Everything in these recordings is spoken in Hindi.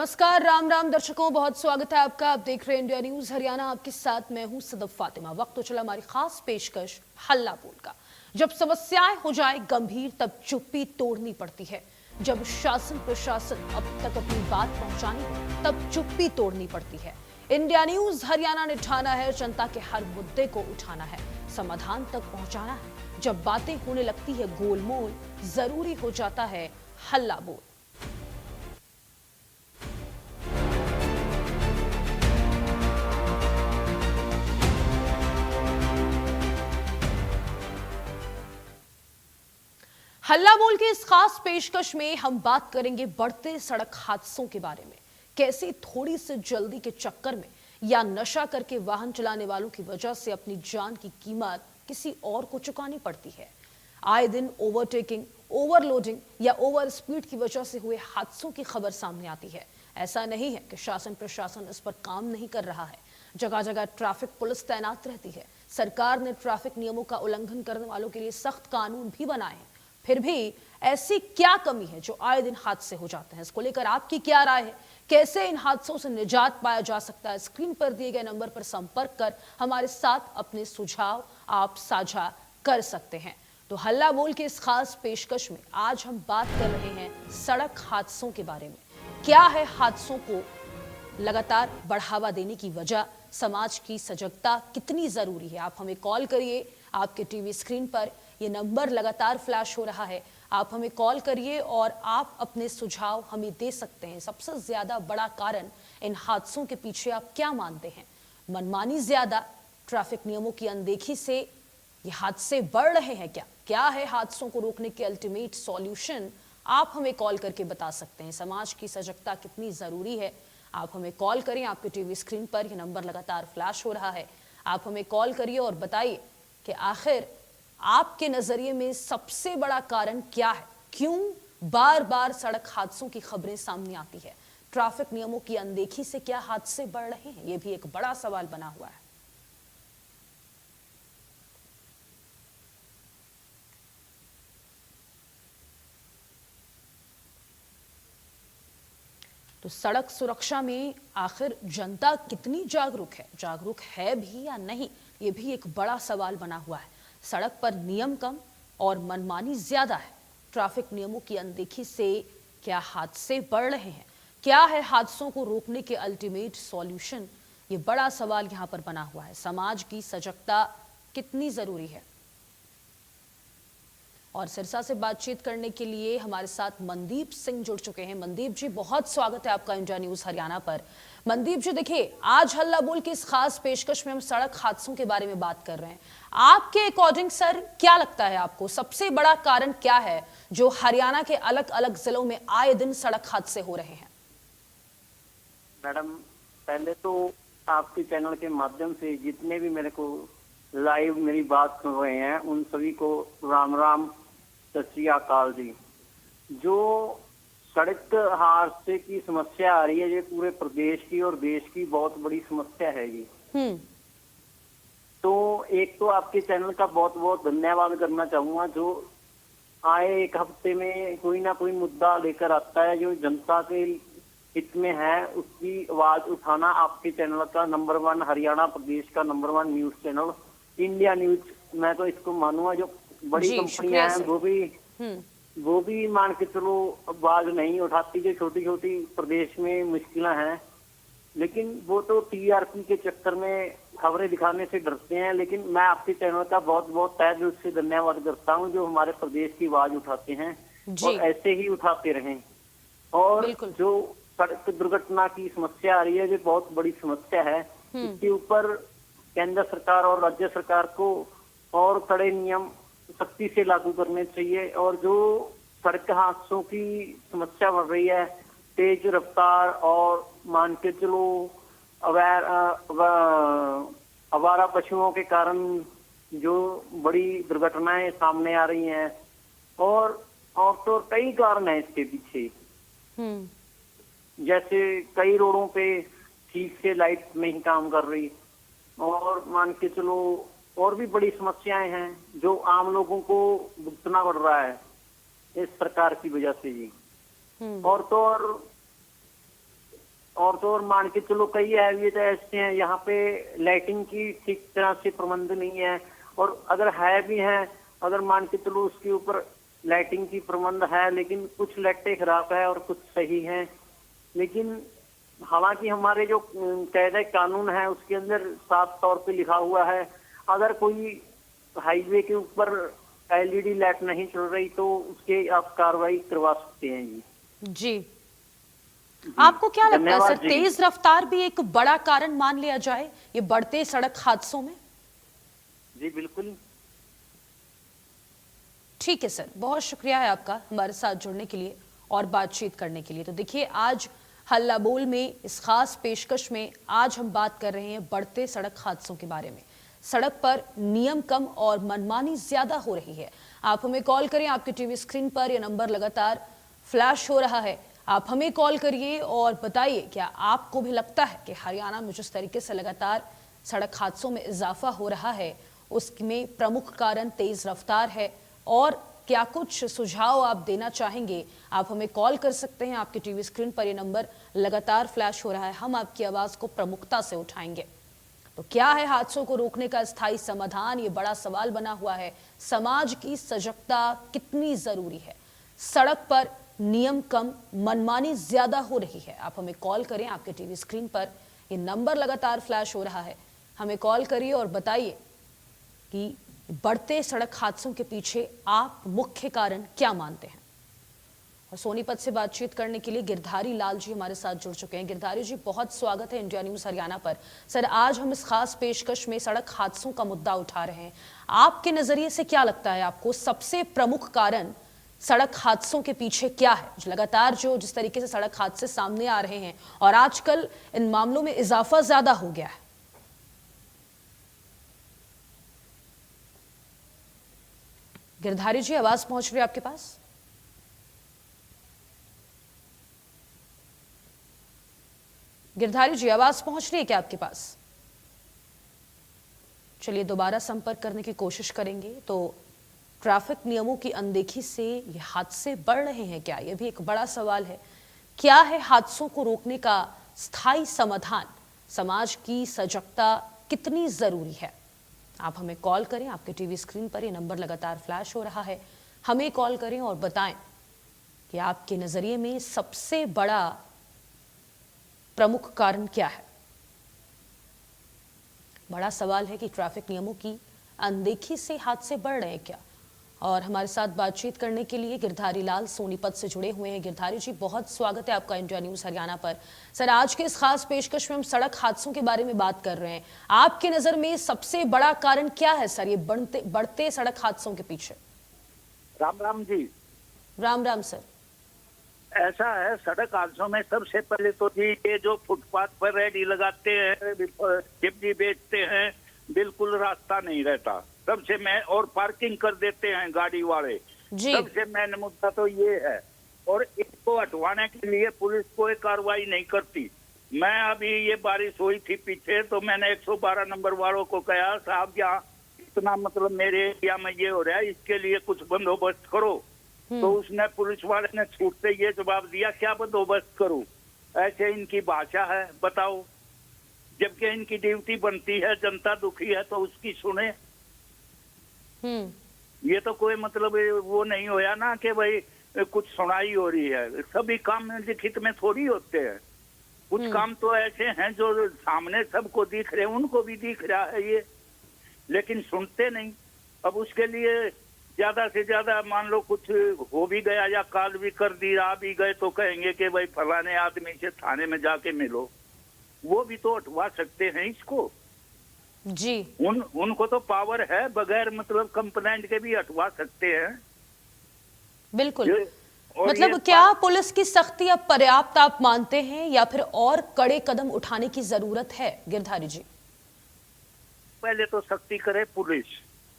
नमस्कार, राम राम दर्शकों, बहुत स्वागत है आपका। आप देख रहे हैं इंडिया न्यूज हरियाणा। आपके साथ मैं हूं सदफ फातिमा। वक्त तो चला हमारी खास पेशकश हल्ला बोल का। जब समस्याएं हो जाए गंभीर तब चुप्पी तोड़नी पड़ती है। जब शासन प्रशासन अब तक अपनी बात पहुंचानी हो तब चुप्पी तोड़नी पड़ती है। इंडिया न्यूज हरियाणा ने ठाना है जनता के हर मुद्दे को उठाना है, समाधान तक पहुंचाना है। जब बातें होने लगती है गोलमोल, जरूरी हो जाता है हल्ला बोल। हल्ला बोल के इस खास पेशकश में हम बात करेंगे बढ़ते सड़क हादसों के बारे में। कैसे थोड़ी सी जल्दी के चक्कर में या नशा करके वाहन चलाने वालों की वजह से अपनी जान की कीमत किसी और को चुकानी पड़ती है। आए दिन ओवरटेकिंग, ओवरलोडिंग या ओवर स्पीड की वजह से हुए हादसों की खबर सामने आती है। ऐसा नहीं है कि शासन प्रशासन इस पर काम नहीं कर रहा है। जगह जगह ट्रैफिक पुलिस तैनात रहती है। सरकार ने ट्रैफिक नियमों का उल्लंघन करने वालों के लिए सख्त कानून भी बनाए हैं। फिर भी ऐसी क्या कमी है जो आए दिन हादसे हो जाते हैं? इसको लेकर आपकी क्या राय है? कैसे इन हादसों से निजात पाया जा सकता है? स्क्रीन पर दिए गए नंबर पर संपर्क कर हमारे साथ अपने सुझाव आप साझा कर सकते हैं। तो हल्ला बोल के इस खास पेशकश में आज हम बात कर रहे हैं सड़क हादसों के बारे में। क्या है हादसों को लगातार बढ़ावा देने की वजह? समाज की सजगता कितनी जरूरी है? आप हमें कॉल करिए। आपके टीवी स्क्रीन पर ये नंबर लगातार फ्लैश हो रहा है। आप हमें कॉल करिए और आप अपने सुझाव हमें दे सकते हैं। सबसे ज्यादा बड़ा कारण इन हादसों के पीछे आप क्या मानते हैं? मनमानी ज्यादा, ट्रैफिक नियमों की अनदेखी से ये हादसे बढ़ रहे हैं क्या? क्या है हादसों को रोकने के अल्टीमेट सॉल्यूशन? आप हमें कॉल करके बता सकते हैं। समाज की सजगता कितनी जरूरी है? आप हमें कॉल करें। आपके टीवी स्क्रीन पर यह नंबर लगातार फ्लैश हो रहा है। आप हमें कॉल करिए और बताइए कि आखिर आपके नजरिए में सबसे बड़ा कारण क्या है? क्यों बार बार सड़क हादसों की खबरें सामने आती है? ट्रैफिक नियमों की अनदेखी से क्या हादसे बढ़ रहे हैं? यह भी एक बड़ा सवाल बना हुआ है। तो सड़क सुरक्षा में आखिर जनता कितनी जागरूक है भी या नहीं, ये भी एक बड़ा सवाल बना हुआ है। सड़क पर नियम कम और मनमानी ज्यादा है। ट्रैफिक नियमों की अनदेखी से क्या हादसे बढ़ रहे हैं? क्या है हादसों को रोकने के अल्टीमेट सॉल्यूशन? ये बड़ा सवाल यहाँ पर बना हुआ है। समाज की सजगता कितनी जरूरी है? और सिरसा से बातचीत करने के लिए हमारे साथ मनदीप सिंह जुड़ चुके हैं। मनदीप जी, बहुत स्वागत है आपका इंडिया न्यूज हरियाणा पर। मनदीप जी, देखिए, आज हल्ला बोल के इस खास पेशकश में हम सड़क हादसों के बारे में बात कर रहे हैं। आपके अकॉर्डिंग सर, क्या लगता है आपको सबसे बड़ा कारण क्या है जो हरियाणा के अलग अलग जिलों में आए दिन सड़क हादसे हो रहे हैं? मैडम, पहले तो आपके चैनल के माध्यम से जितने भी मेरे को लाइव मेरी बात सुन रहे हैं उन सभी को राम राम, सत श्री अकाल जी। जो सड़क हादसे की समस्या आ रही है ये पूरे प्रदेश की और देश की बहुत बड़ी समस्या है जी। तो एक तो आपके चैनल का बहुत बहुत धन्यवाद करना चाहूंगा जो आए एक हफ्ते में कोई ना कोई मुद्दा लेकर आता है जो जनता के हित में है, उसकी आवाज उठाना आपके चैनल का नंबर 1 हरियाणा प्रदेश का number 1 news channel India news, मैं तो इसको मानूंगा। जो बड़ी कंपनियां हैं वो भी मान के चलो आवाज नहीं उठाती। जो छोटी छोटी प्रदेश में मुश्किलें हैं, लेकिन वो तो टीआरपी के चक्कर में खबरें दिखाने से डरते हैं। लेकिन मैं आपके चैनल का बहुत बहुत तहे दिल से धन्यवाद करता हूँ जो हमारे प्रदेश की आवाज उठाते हैं और ऐसे ही उठाते रहें। और जो सड़क दुर्घटना की समस्या आ रही है, ये बहुत बड़ी समस्या है। इसके ऊपर केंद्र सरकार और राज्य सरकार को और कड़े नियम सख्ती से लागू करने चाहिए। और जो सड़क हादसों की समस्या बढ़ रही है, तेज रफ्तार और मान के चलो आवारा पशुओं के कारण जो बड़ी दुर्घटनाएं सामने आ रही हैं, और तो कई कारण हैं इसके पीछे। जैसे कई रोडों पे ठीक से लाइट नहीं काम कर रही, और मान के चलो और भी बड़ी समस्याएं हैं जो आम लोगों को भुगतना पड़ रहा है इस सरकार की वजह से जी। और तो और और तो और मान के चलो कई हैवी तो ऐसे हैं यहाँ पे लाइटिंग की ठीक तरह से प्रबंध नहीं है, और अगर है भी है, अगर मान के चलो उसके ऊपर लाइटिंग की प्रबंध है, लेकिन कुछ लाइटें खराब है और कुछ सही है। लेकिन हालांकि हमारे जो कायदे कानून है उसके अंदर साफ तौर पे लिखा हुआ है, अगर कोई हाईवे के ऊपर एलईडी लाइट नहीं चल रही तो उसके आप कार्रवाई करवा सकते हैं जी। जी, आपको क्या लगता है धन्यवाद सर, जी। तेज रफ्तार भी एक बड़ा कारण मान लिया जाए ये बढ़ते सड़क हादसों में? जी बिल्कुल। ठीक है सर, बहुत शुक्रिया है आपका हमारे साथ जुड़ने के लिए और बातचीत करने के लिए। तो देखिए, आज हल्ला बोल में इस खास पेशकश में आज हम बात कर रहे हैं बढ़ते सड़क हादसों के बारे में। सड़क पर नियम कम और मनमानी ज्यादा हो रही है। आप हमें कॉल करें, आपके टीवी स्क्रीन पर यह नंबर लगातार फ्लैश हो रहा है। आप हमें कॉल करिए और बताइए, क्या आपको भी लगता है कि हरियाणा में जिस तरीके से लगातार सड़क हादसों में इजाफा हो रहा है उसमें प्रमुख कारण तेज रफ्तार है? और क्या कुछ सुझाव आप देना चाहेंगे? आप हमें कॉल कर सकते हैं, आपके टीवी स्क्रीन पर ये नंबर लगातार फ्लैश हो रहा है। हम आपकी आवाज को प्रमुखता से उठाएंगे। तो क्या है हादसों को रोकने का स्थायी समाधान? ये बड़ा सवाल बना हुआ है। समाज की सजगता कितनी जरूरी है? सड़क पर नियम कम, मनमानी ज्यादा हो रही है। आप हमें कॉल करें, आपके टीवी स्क्रीन पर ये नंबर लगातार फ्लैश हो रहा है। हमें कॉल करिए और बताइए कि बढ़ते सड़क हादसों के पीछे आप मुख्य कारण क्या मानते हैं। और सोनीपत से बातचीत करने के लिए गिरधारी लाल जी हमारे साथ जुड़ चुके हैं। गिरधारी जी, बहुत स्वागत है इंडिया न्यूज हरियाणा पर। सर, आज हम इस खास पेशकश में सड़क हादसों का मुद्दा उठा रहे हैं। आपके नजरिए से क्या लगता है, आपको सबसे प्रमुख कारण सड़क हादसों के पीछे क्या है? लगातार जिस तरीके से सड़क हादसे सामने आ रहे हैं और आजकल इन मामलों में इजाफा ज्यादा हो गया है। गिरधारी जी, आवाज पहुंच रही है आपके पास? गिरधारी जी, आवाज पहुंच रही है क्या आपके पास? चलिए दोबारा संपर्क करने की कोशिश करेंगे। तो ट्रैफिक नियमों की अनदेखी से ये हादसे बढ़ रहे हैं क्या? ये भी एक बड़ा सवाल है। क्या है हादसों को रोकने का स्थायी समाधान? समाज की सजगता कितनी जरूरी है? आप हमें कॉल करें, आपके टीवी स्क्रीन पर ये नंबर लगातार फ्लैश हो रहा है। हमें कॉल करें और बताएं कि आपके नजरिए में सबसे बड़ा प्रमुख कारण क्या है। बड़ा सवाल है कि ट्रैफिक नियमों की अनदेखी से हादसे बढ़ रहे हैं क्या? और हमारे साथ बातचीत करने के लिए गिरधारी लाल सोनीपत से जुड़े हुए हैं। गिरधारी जी, बहुत स्वागत है आपका इंडिया न्यूज हरियाणा पर। सर, आज के इस खास पेशकश में हम सड़क हादसों के बारे में बात कर रहे हैं। आपके नजर में सबसे बड़ा कारण क्या है सर, ये बढ़ते सड़क हादसों के पीछे? राम राम जी। राम राम सर। ऐसा है, सड़क हादसों में सबसे पहले तो जी ये जो फुटपाथ पर रेडी लगाते हैं, सब्जी बेचते हैं, बिल्कुल रास्ता नहीं रहता। सबसे मैं और पार्किंग कर देते हैं गाड़ी वाले। सबसे मेन मुद्दा तो ये है, और इसको हटवाने के लिए पुलिस कोई कार्रवाई नहीं करती। मैं अभी ये बारिश हुई थी पीछे, तो मैंने 112 नंबर वालों को कहा, साहब यहाँ इतना मतलब मेरे एरिया में ये हो रहा है, इसके लिए कुछ बंदोबस्त करो। तो उसने, पुलिस वाले ने छूटते ये जवाब दिया, क्या बंदोबस्त करूं? ऐसे इनकी भाषा है, बताओ। जबकि इनकी ड्यूटी बनती है, जनता दुखी है तो उसकी सुने। ये तो कोई मतलब वो नहीं होया ना कि भाई कुछ सुनाई हो रही है। सभी काम लिखित में थोड़ी होते हैं। कुछ काम तो ऐसे हैं जो सामने सबको दिख रहे हैं, उनको भी दिख रहा है ये, लेकिन सुनते नहीं। अब उसके लिए ज्यादा से ज्यादा मान लो कुछ हो भी गया या काल भी कर दी, आ भी गए, तो कहेंगे कि भाई फलाने आदमी से थाने में जाके मिलो। वो भी तो हटवा सकते हैं इसको जी। उनको तो पावर है, बगैर मतलब कंप्लेंट के भी हटवा सकते हैं। बिल्कुल। मतलब क्या पुलिस की सख्ती अब पर्याप्त आप मानते हैं या फिर और कड़े कदम उठाने की जरूरत है गिरधारी जी? पहले तो सख्ती करे पुलिस,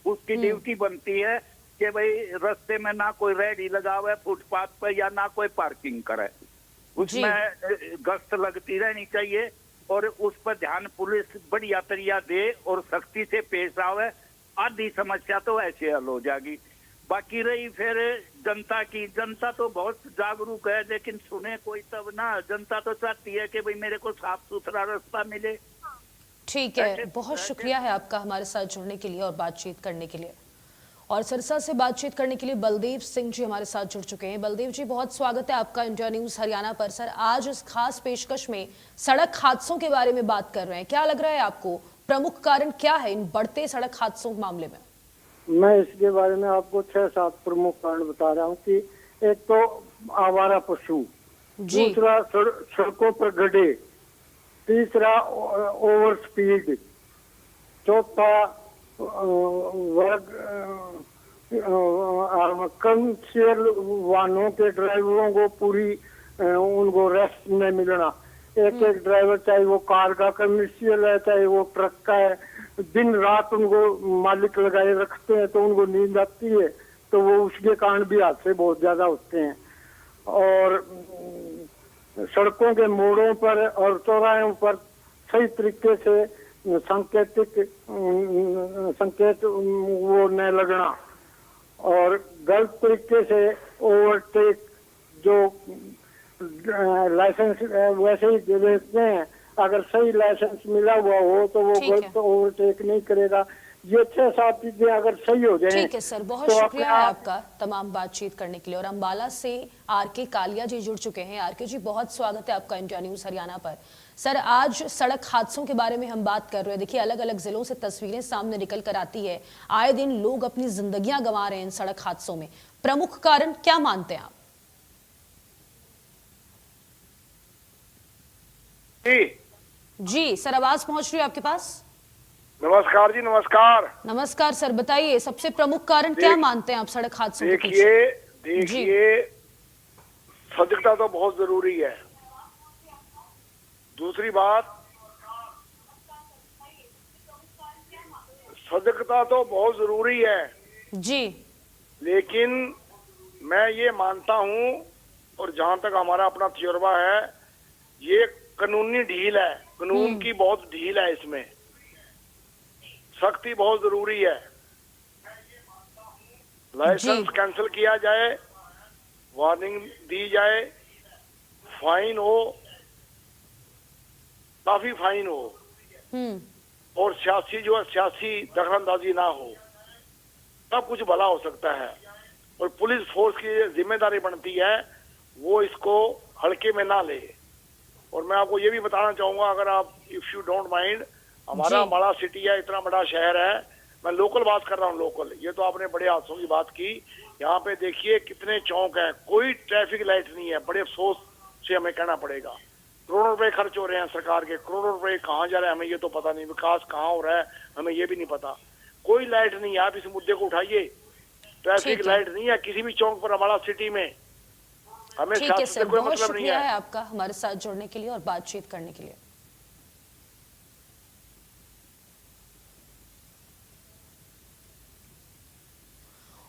उसकी ड्यूटी बनती है कि भाई रास्ते में ना कोई रेडी लगावे फुटपाथ पर, या ना कोई पार्किंग करे, उसमें गश्त लगती रहनी चाहिए और उस पर ध्यान पुलिस बढ़िया तरिया दे और सख्ती से पेश आवे। आधी समस्या तो ऐसे हल हो जाएगी। बाकी रही फिर जनता की, जनता तो बहुत जागरूक है, लेकिन सुने कोई तब ना। जनता तो चाहती है कि भाई मेरे को साफ सुथरा रास्ता मिले। ठीक है, बहुत शुक्रिया है आपका हमारे साथ जुड़ने के लिए और बातचीत करने के लिए। और सिरसा से बातचीत करने के लिए बलदेव सिंह जी हमारे साथ जुड़ चुके हैं। बलदेव जी, बहुत स्वागत है आपका इंडिया न्यूज हरियाणा पर। सर, आज इस खास पेशकश में सड़क हादसों के बारे में बात कर रहे हैं। क्या लग रहा है आपको, प्रमुख कारण क्या है इन बढ़ते सड़क हादसों के मामले में? मैं इसके बारे में आपको 6-7 प्रमुख कारण बता रहा हूँ कि एक तो आवारा पशु, दूसरा सड़कों पर गड्ढे, तीसरा ओवर स्पीड, चौथा वर्ग कमर्शियल वाहनों के ड्राइवरों को पूरी उनको रेस्ट नहीं मिलना। एक एक ड्राइवर, चाहे वो कार का कमर्शियल है चाहे वो ट्रक का है, दिन रात उनको मालिक लगाए रखते हैं तो उनको नींद आती है, तो वो उसके कारण भी हादसे बहुत ज्यादा होते हैं। और सड़कों के मोड़ों पर और चौराहों पर सही तरीके से संकेत वो न लगना और गलत तरीके से ओवरटेक, जो लाइसेंस वैसे ही दे देते हैं, अगर सही लाइसेंस मिला हुआ हो तो वो गलत ओवरटेक नहीं करेगा। ये 6-7 चीजें अगर सही हो जाए। ठीक है सर, बहुत तो शुक्रिया है आपका तमाम बातचीत करने के लिए। और अंबाला से आरके कालिया जी जुड़ चुके हैं। आरके जी, बहुत स्वागत है आपका इंडिया न्यूज हरियाणा पर। सर, आज सड़क हादसों के बारे में हम बात कर रहे हैं। देखिए, अलग अलग जिलों से तस्वीरें सामने निकल कर आती है। आए दिन लोग अपनी जिंदगियां गंवा रहे हैं इन सड़क हादसों में। प्रमुख कारण क्या मानते हैं आप? जी सर, आवाज पहुंच रही है आपके पास? नमस्कार जी, नमस्कार। नमस्कार सर, बताइए सबसे प्रमुख कारण क्या मानते हैं आप सड़क हादसों के पीछे? देखिए, सजगता तो बहुत जरूरी है। दूसरी बात, सजगता तो बहुत जरूरी है जी, लेकिन मैं ये मानता हूं, और जहां तक हमारा अपना तजुर्बा है, ये कानूनी ढील है, कानून की बहुत ढील है, इसमें सख्ती बहुत जरूरी है। लाइसेंस कैंसिल किया जाए, वार्निंग दी जाए, फाइन हो, काफी फाइन हो, और सियासी दखलंदाजी ना हो, तब कुछ भला हो सकता है। और पुलिस फोर्स की जिम्मेदारी बनती है वो इसको हल्के में ना ले। और मैं आपको ये भी बताना चाहूंगा, अगर आप इफ यू डोंट माइंड, हमारा बड़ा सिटी है, इतना बड़ा शहर है, मैं लोकल बात कर रहा हूँ, लोकल। ये तो आपने बड़े हादसों की बात की। यहाँ पे देखिए कितने चौक हैं, कोई ट्रैफिक लाइट नहीं है। बड़े अफसोस से हमें कहना पड़ेगा, करोड़ों रुपए खर्च हो रहे हैं सरकार के, करोड़ों रुपए कहाँ जा रहे हैं हमें ये तो पता नहीं, विकास कहाँ हो रहा है हमें ये भी नहीं पता। कोई लाइट नहीं है। आप इस मुद्दे को उठाइए, ट्रैफिक लाइट नहीं है किसी भी चौक पर हमारा सिटी में। हमें ठीक है सर, कोई बहुत मतलब नहीं शुक्रिया है। है आपका हमारे साथ जुड़ने के लिए और बातचीत करने के लिए।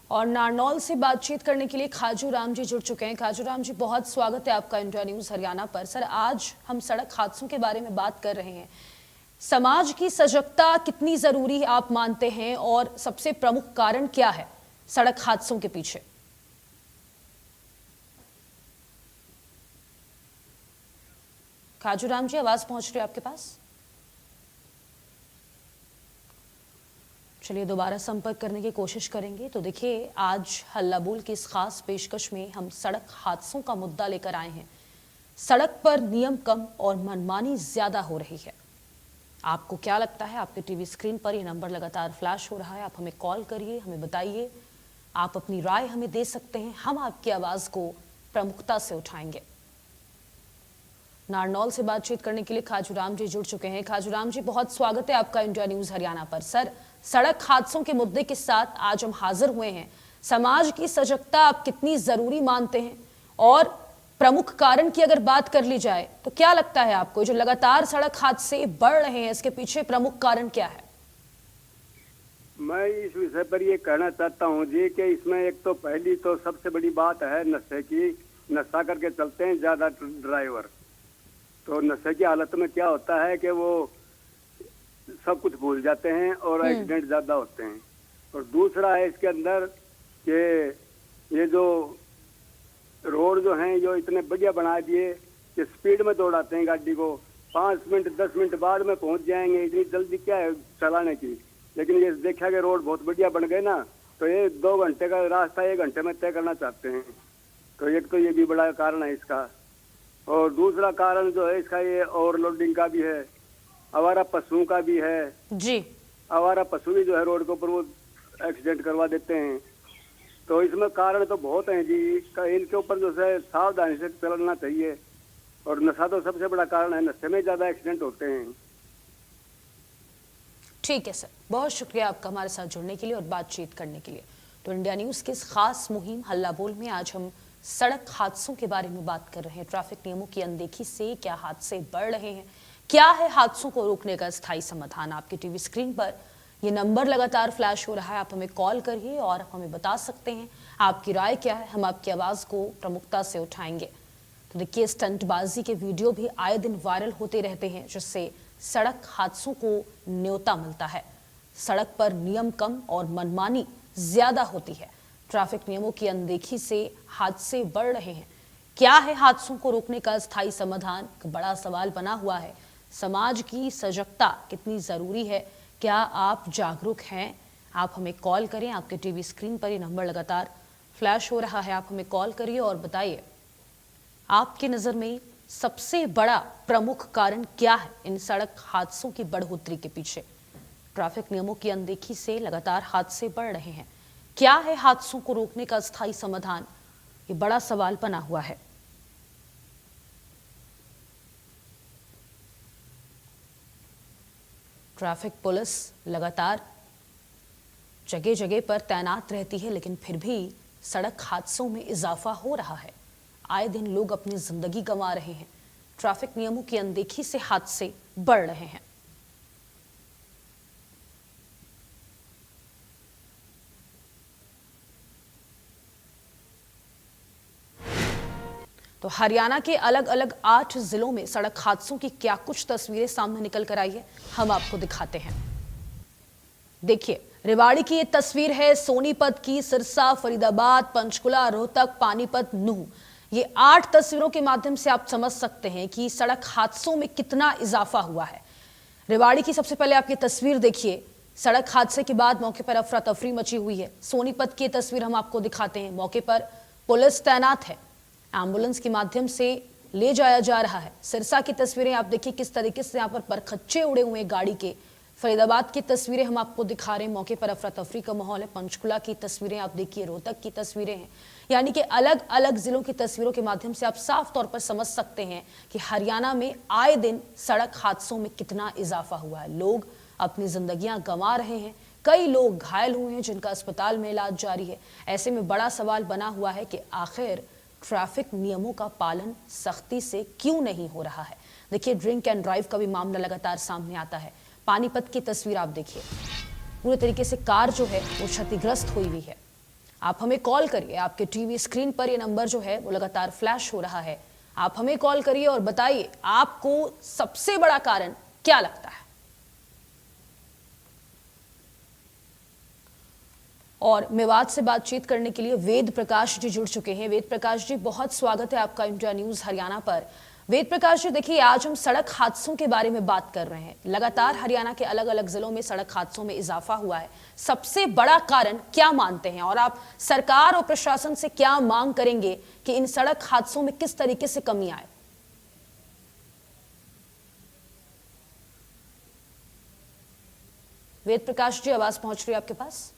और नारनौल से बातचीत करने के लिए खाजू राम जी जुड़ चुके हैं। खाजू राम जी, बहुत स्वागत है आपका इंडिया न्यूज हरियाणा पर। सर, आज हम सड़क हादसों के बारे में बात कर रहे हैं। समाज की सजगता कितनी जरूरी आप मानते हैं और सबसे प्रमुख कारण क्या है सड़क हादसों के पीछे? खाजू राम जी, आवाज पहुंच रही है आपके पास? चलिए दोबारा संपर्क करने की कोशिश करेंगे। तो देखिए, आज हल्ला बोल की इस खास पेशकश में हम सड़क हादसों का मुद्दा लेकर आए हैं। सड़क पर नियम कम और मनमानी ज्यादा हो रही है। आपको क्या लगता है? आपके टीवी स्क्रीन पर ये नंबर लगातार फ्लैश हो रहा है, आप हमें कॉल करिए, हमें बताइए, आप अपनी राय हमें दे सकते हैं, हम आपकी आवाज को प्रमुखता से उठाएंगे। नारनौल से बातचीत करने के लिए खाजूराम जी जुड़ चुके हैं। खाजूराम जी, बहुत स्वागत है आपका इंडिया न्यूज हरियाणा पर। सर, सड़क हादसों के मुद्दे के साथ आज हम हाजिर हुए हैं। समाज की सजगता आप कितनी जरूरी मानते हैं और प्रमुख कारण की अगर बात कर ली जाए तो क्या लगता है आपको, जो लगातार सड़क हादसे बढ़ रहे हैं, इसके पीछे प्रमुख कारण क्या है? मैं इस विषय पर ये कहना चाहता हूँ जी कि इसमें एक तो पहली तो सबसे बड़ी बात है नशे की। नशा करके चलते हैं ज्यादा ड्राइवर, तो नशे की हालत में क्या होता है कि वो सब कुछ भूल जाते हैं और एक्सीडेंट ज्यादा होते हैं। और दूसरा है इसके अंदर कि ये जो रोड जो हैं जो इतने बढ़िया बना दिए कि स्पीड में दौड़ाते हैं गाड़ी को, 5 मिनट 10 मिनट बाद में पहुंच जाएंगे, इतनी जल्दी क्या है चलाने की। लेकिन ये देखा कि रोड बहुत बढ़िया बन गए ना, तो ये 2 घंटे का रास्ता 1 घंटे में तय करना चाहते हैं। तो एक तो ये भी बड़ा कारण है इसका। और दूसरा कारण जो है इसका ये ओवरलोडिंग का भी है, आवारा पशुओं का भी है जी। आवारा पशु भी जो है रोड के ऊपर वो एक्सीडेंट करवा देते हैं। तो इसमें कारण तो बहुत हैं जी, इनके ऊपर जो है सावधानी से चलना चाहिए। और नशा तो सबसे बड़ा कारण है, नशे में ज्यादा एक्सीडेंट होते हैं। ठीक है सर, बहुत शुक्रिया आपका हमारे साथ जुड़ने के लिए और बातचीत करने के लिए। तो इंडिया न्यूज़ की इस खास मुहिम हल्ला बोल में आज हम सड़क हादसों के बारे में बात कर रहे हैं। ट्रैफिक नियमों की अनदेखी से क्या हादसे बढ़ रहे हैं, क्या है हादसों को रोकने का स्थायी समाधान। आपकी टीवी स्क्रीन पर ये नंबर लगातार फ्लैश हो रहा है, आप हमें कॉल करिए और आप हमें बता सकते हैं आपकी राय क्या है, हम आपकी आवाज़ को प्रमुखता से उठाएंगे। तो देखिए, स्टंटबाजी के वीडियो भी आए दिन वायरल होते रहते हैं, जिससे सड़क हादसों को न्योता मिलता है। सड़क पर नियम कम और मनमानी ज्यादा होती है। ट्रैफिक नियमों की अनदेखी से हादसे बढ़ रहे हैं। क्या है हादसों को रोकने का स्थायी समाधान, एक बड़ा सवाल बना हुआ है। समाज की सजगता कितनी जरूरी है, क्या आप जागरूक हैं? आप हमें कॉल करें, आपके टीवी स्क्रीन पर ये नंबर लगातार फ्लैश हो रहा है, आप हमें कॉल करिए और बताइए आपकी नज़र में सबसे बड़ा प्रमुख कारण क्या है इन सड़क हादसों की बढ़ोतरी के पीछे। ट्रैफिक नियमों की अनदेखी से लगातार हादसे बढ़ रहे हैं। क्या है हादसों को रोकने का स्थायी समाधान, ये बड़ा सवाल बना हुआ है। ट्रैफिक पुलिस लगातार जगह जगह पर तैनात रहती है, लेकिन फिर भी सड़क हादसों में इजाफा हो रहा है। आए दिन लोग अपनी जिंदगी गंवा रहे हैं। ट्रैफिक नियमों की अनदेखी से हादसे बढ़ रहे हैं। तो हरियाणा के अलग अलग 8 जिलों में सड़क हादसों की क्या कुछ तस्वीरें सामने निकल कर आई है, हम आपको दिखाते हैं। देखिए, रेवाड़ी की ये तस्वीर है, सोनीपत की, सिरसा, फरीदाबाद, पंचकुला, रोहतक, पानीपत, नूह। ये 8 तस्वीरों के माध्यम से आप समझ सकते हैं कि सड़क हादसों में कितना इजाफा हुआ है। रेवाड़ी की सबसे पहले आप ये तस्वीर देखिए। सड़क हादसे के बाद मौके पर अफरा तफरी मची हुई है। सोनीपत की तस्वीर हम आपको दिखाते हैं। मौके पर पुलिस तैनात है, एम्बुलेंस के माध्यम से ले जाया जा रहा है। सिरसा की तस्वीरें आप देखिए किस तरीके से यहाँ पर परखच्चे उड़े हुए हैं गाड़ी के। फरीदाबाद की तस्वीरें हम आपको दिखा रहे हैं, मौके पर अफरा तफरी का माहौल है। पंचकुला की तस्वीरें आप देखिए, रोहतक की तस्वीरें हैं। यानी कि अलग अलग जिलों की तस्वीरों के माध्यम से आप साफ तौर पर समझ सकते हैं कि हरियाणा में आए दिन सड़क हादसों में कितना इजाफा हुआ है। लोग अपनी जिंदगियां गंवा रहे हैं, कई लोग घायल हुए हैं जिनका अस्पताल में इलाज जारी है। ऐसे में बड़ा सवाल बना हुआ है कि आखिर ट्रैफिक नियमों का पालन सख्ती से क्यों नहीं हो रहा है। देखिए, ड्रिंक एंड ड्राइव का भी मामला लगातार सामने आता है। पानीपत की तस्वीर आप देखिए, पूरे तरीके से कार जो है वो क्षतिग्रस्त हुई है। आप हमें कॉल करिए, आपके टीवी स्क्रीन पर ये नंबर जो है वो लगातार फ्लैश हो रहा है। आप हमें कॉल करिए और बताइए आपको सबसे बड़ा कारण क्या लगता है। और मेवात से बातचीत करने के लिए वेद प्रकाश जी जुड़ चुके हैं। वेद प्रकाश जी, बहुत स्वागत है आपका इंडिया न्यूज हरियाणा पर। वेद प्रकाश जी, देखिए, आज हम सड़क हादसों के बारे में बात कर रहे हैं। लगातार हरियाणा के अलग अलग जिलों में सड़क हादसों में इजाफा हुआ है। सबसे बड़ा कारण क्या मानते हैं और आप सरकार और प्रशासन से क्या मांग करेंगे कि इन सड़क हादसों में किस तरीके से कमी आए? वेद प्रकाश जी, आवाज पहुंच रही है आपके पास?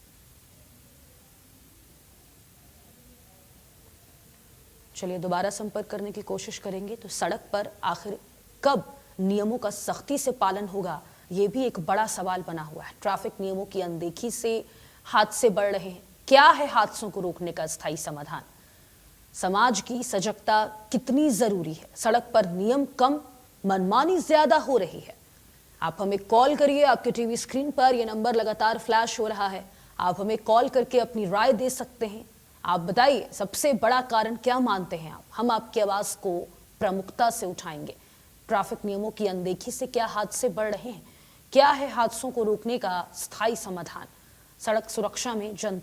चलिए दोबारा संपर्क करने की कोशिश करेंगे। तो सड़क पर आखिर कब नियमों का सख्ती से पालन होगा, ये भी एक बड़ा सवाल बना हुआ है। ट्रैफिक नियमों की अनदेखी से हादसे बढ़ रहे हैं। क्या है हादसों को रोकने का स्थायी समाधान? समाज की सजगता कितनी जरूरी है? सड़क पर नियम कम, मनमानी ज्यादा हो रही है। आप हमें कॉल करिए, आपके टीवी स्क्रीन पर यह नंबर लगातार फ्लैश हो रहा है। आप हमें कॉल करके अपनी राय दे सकते हैं। आप बताइए सबसे बड़ा कारण क्या मानते हैं आप, हम आपकी आवाज को प्रमुखता से उठाएंगे। ट्रैफिक नियमों की अनदेखी से क्या हादसे बढ़ रहे हैं? क्या है हादसों को रोकने का स्थायी समाधान? सड़क सुरक्षा में जनता